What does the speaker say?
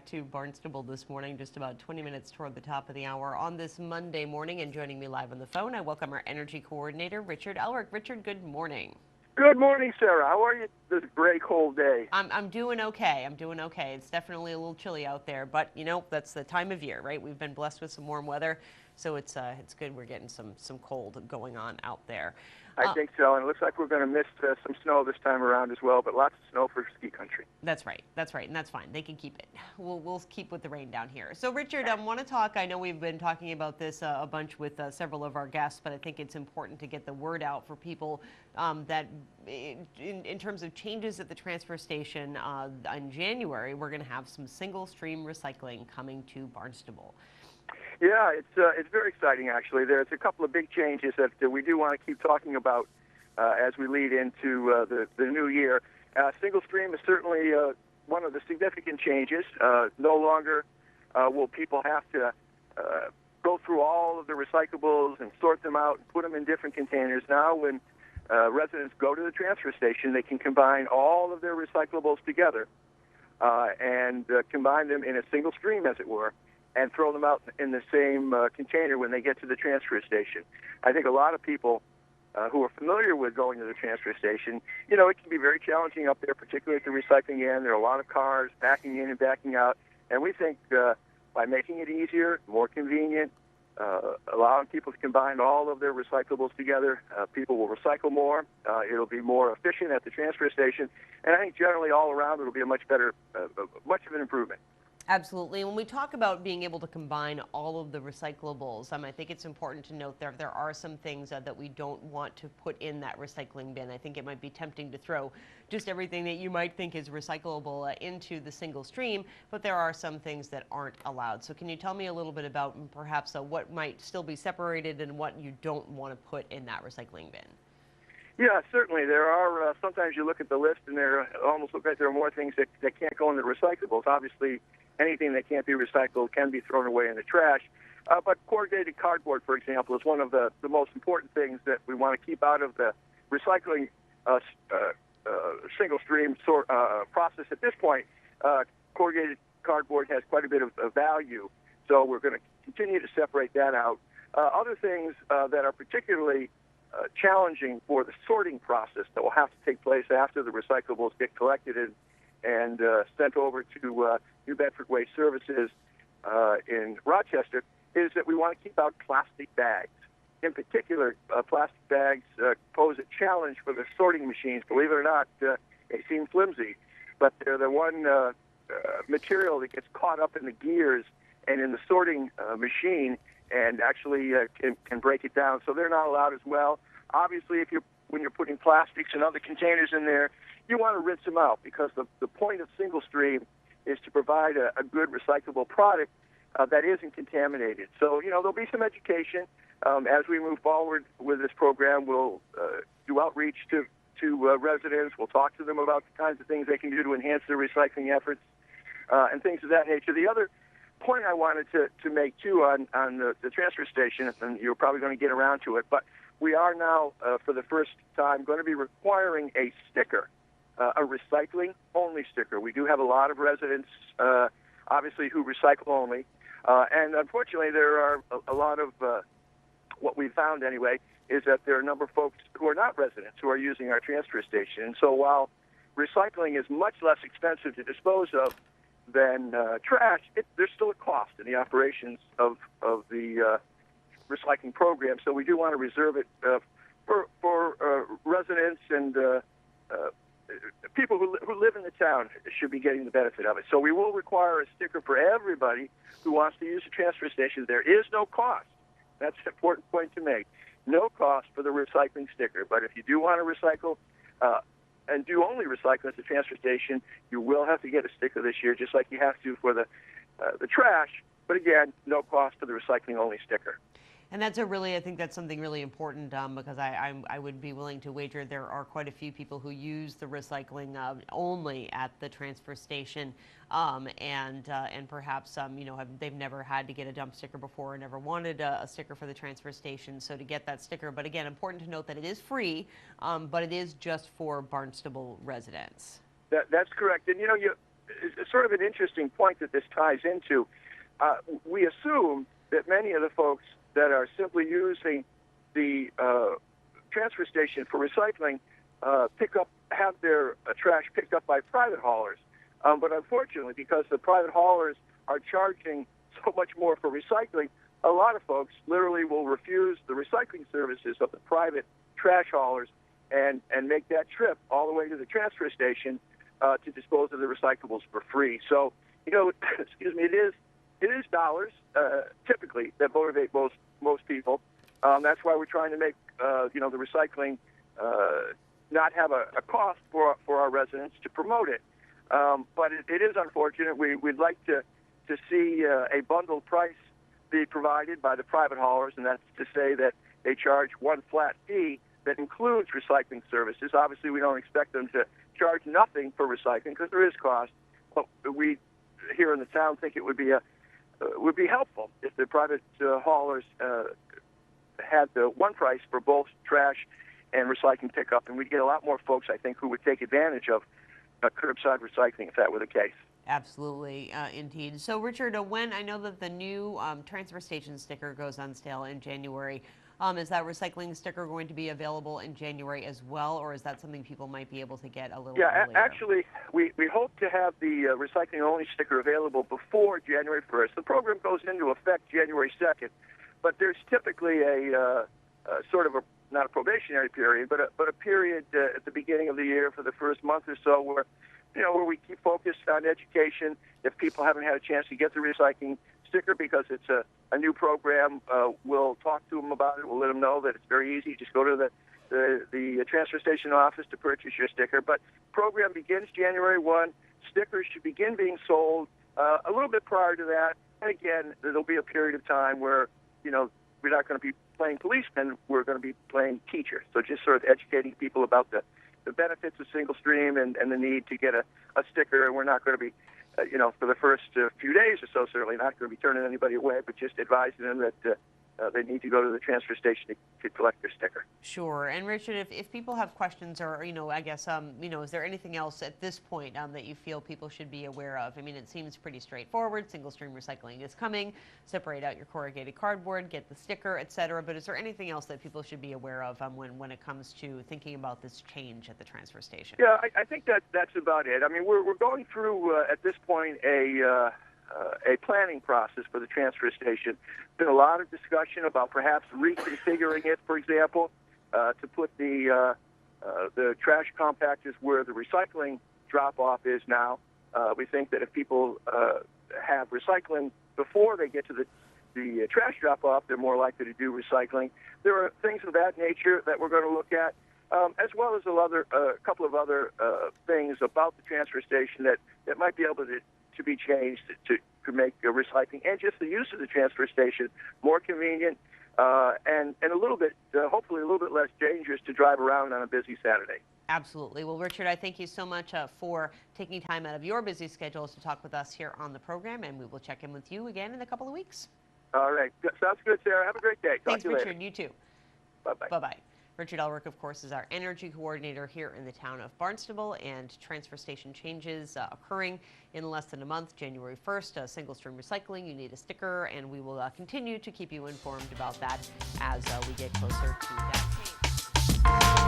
back to Barnstable this morning, just about 20 minutes toward the top of the hour on this Monday morning. And joining me live on the phone, I welcome our energy coordinator, Richard Elrick. Richard, good morning. Good morning, Sarah. How are you this gray, cold day? I'm doing okay. I'm doing okay. It's definitely a little chilly out there, but you know, that's the time of year, right? We've been blessed with some warm weather, so it's good. We're getting some cold going on out there. I think so, and it looks like we're going to miss some snow this time around as well, but lots of snow for ski country. That's right, and that's fine. They can keep it. We'll keep with the rain down here. So, Richard, I want to talk. I know we've been talking about this a bunch with several of our guests, but I think it's important to get the word out for people that in terms of changes at the transfer station in January, we're going to have some single-stream recycling coming to Barnstable. Yeah, it's very exciting, actually. There's a couple of big changes that we do want to keep talking about as we lead into the new year. Single stream is certainly one of the significant changes. No longer will people have to go through all of the recyclables and sort them out and put them in different containers. Now, when residents go to the transfer station, they can combine all of their recyclables together and combine them in a single stream, as it were, and throw them out in the same container when they get to the transfer station. I think a lot of people who are familiar with going to the transfer station, you know, it can be very challenging up there, particularly at the recycling end. There are a lot of cars backing in and backing out, and we think by making it easier, more convenient, allowing people to combine all of their recyclables together, people will recycle more. It'll be more efficient at the transfer station, and I think generally all around it'll be a much better, much of an improvement. Absolutely. When we talk about being able to combine all of the recyclables, I think it's important to note there are some things that we don't want to put in that recycling bin. I think it might be tempting to throw just everything that you might think is recyclable into the single stream, but there are some things that aren't allowed. So can you tell me a little bit about perhaps what might still be separated and what you don't want to put in that recycling bin? Yeah, certainly. There are, sometimes you look at the list and there almost look like there are more things that can't go in the recyclables. Obviously, anything that can't be recycled can be thrown away in the trash. But corrugated cardboard, for example, is one of the most important things that we want to keep out of the recycling single-stream process. At this point, corrugated cardboard has quite a bit of value, so we're going to continue to separate that out. Other things that are particularly challenging for the sorting process that will have to take place after the recyclables get collected and sent over to New Bedford Waste Services in Rochester is that we want to keep out plastic bags. In particular, plastic bags pose a challenge for the sorting machines. Believe it or not, they seem flimsy, but they're the one material that gets caught up in the gears and in the sorting machine and actually can break it down. So they're not allowed as well. Obviously, when you're putting plastics and other containers in there, you want to rinse them out because the point of single stream is to provide a good recyclable product that isn't contaminated. So, you know, there'll be some education. As we move forward with this program, we'll do outreach to residents. We'll talk to them about the kinds of things they can do to enhance their recycling efforts and things of that nature. The other point I wanted to make, too, on the transfer station, and you're probably going to get around to it, but we are now, for the first time, going to be requiring a sticker, a recycling-only sticker. We do have a lot of residents, obviously, who recycle only, and unfortunately, there are a lot of, what we found anyway, is that there are a number of folks who are not residents who are using our transfer station. And so while recycling is much less expensive to dispose of than trash, there's still a cost in the operations of the recycling program. So we do want to reserve it for residents and people who live in the town should be getting the benefit of it. So we will require a sticker for everybody who wants to use the transfer station. There is no cost. That's an important point to make. No cost for the recycling sticker. But if you do want to recycle and do only recycle at the transfer station, you will have to get a sticker this year, just like you have to for the trash. But again, no cost for the recycling-only sticker. And that's I think that's something really important because I would be willing to wager there are quite a few people who use the recycling only at the transfer station, and perhaps they've never had to get a dump sticker before, or never wanted a sticker for the transfer station. So to get that sticker, but again, important to note that it is free, but it is just for Barnstable residents. That's correct, and sort of an interesting point that this ties into. We assume that many of the folks that are simply using the transfer station for recycling have their trash picked up by private haulers. But unfortunately, because the private haulers are charging so much more for recycling, a lot of folks literally will refuse the recycling services of the private trash haulers and make that trip all the way to the transfer station to dispose of the recyclables for free. So, excuse me, it is dollars typically that motivate most people. That's why we're trying to make the recycling not have a cost for our residents to promote it. But it is unfortunate. We'd like to see a bundled price be provided by the private haulers, and that's to say that they charge one flat fee that includes recycling services. Obviously, we don't expect them to charge nothing for recycling because there is cost. But we here in the town think it would be helpful if the private haulers had the one price for both trash and recycling pickup, and we'd get a lot more folks, I think, who would take advantage of curbside recycling if that were the case. Absolutely, indeed. So, Richard, when I know that the new transfer station sticker goes on sale in January, is that recycling sticker going to be available in January as well, or is that something people might be able to get a little earlier? Yeah, actually, we hope to have the recycling-only sticker available before January 1st. The program goes into effect January 2nd, but there's typically a sort of not a probationary period, but a period at the beginning of the year for the first month or so where we keep focused on education. If people haven't had a chance to get the recycling sticker because it's a new program, we'll talk to them about it. We'll let them know that it's very easy. Just go to the transfer station office to purchase your sticker. But program begins January 1. Stickers should begin being sold a little bit prior to that. And again, there'll be a period of time where, we're not going to be playing policemen. We're going to be playing teacher. So just sort of educating people about the benefits of single stream and the need to get a sticker. And we're not going to be, for the first few days or so, certainly not going to be turning anybody away, but just advising them that they need to go to the transfer station to collect their sticker. Sure. And Richard, if people have questions or, I guess, is there anything else at this point that you feel people should be aware of? I mean, it seems pretty straightforward. Single stream recycling is coming. Separate out your corrugated cardboard, get the sticker, etc. But is there anything else that people should be aware of when it comes to thinking about this change at the transfer station? Yeah, I think that's about it. I mean, we're going through, at this point, a planning process for the transfer station. Been a lot of discussion about perhaps reconfiguring it, for example, to put the trash compactors where the recycling drop-off is now. We think that if people have recycling before they get to the trash drop-off, they're more likely to do recycling. There are things of that nature that we're going to look at, as well as a couple of other things about the transfer station that might be able to be changed to make recycling and just the use of the transfer station more convenient and a little bit, hopefully a little bit less dangerous to drive around on a busy Saturday. Absolutely. Well, Richard, I thank you so much for taking time out of your busy schedules to talk with us here on the program, and we will check in with you again in a couple of weeks. All right. Sounds good, Sarah. Have a great day. Thanks, Talk to you Richard. later. You too. Bye-bye. Bye-bye. Richard Elrick, of course, is our energy coordinator here in the town of Barnstable, and transfer station changes occurring in less than a month, January 1st. Single stream recycling, you need a sticker, and we will continue to keep you informed about that as we get closer to that change.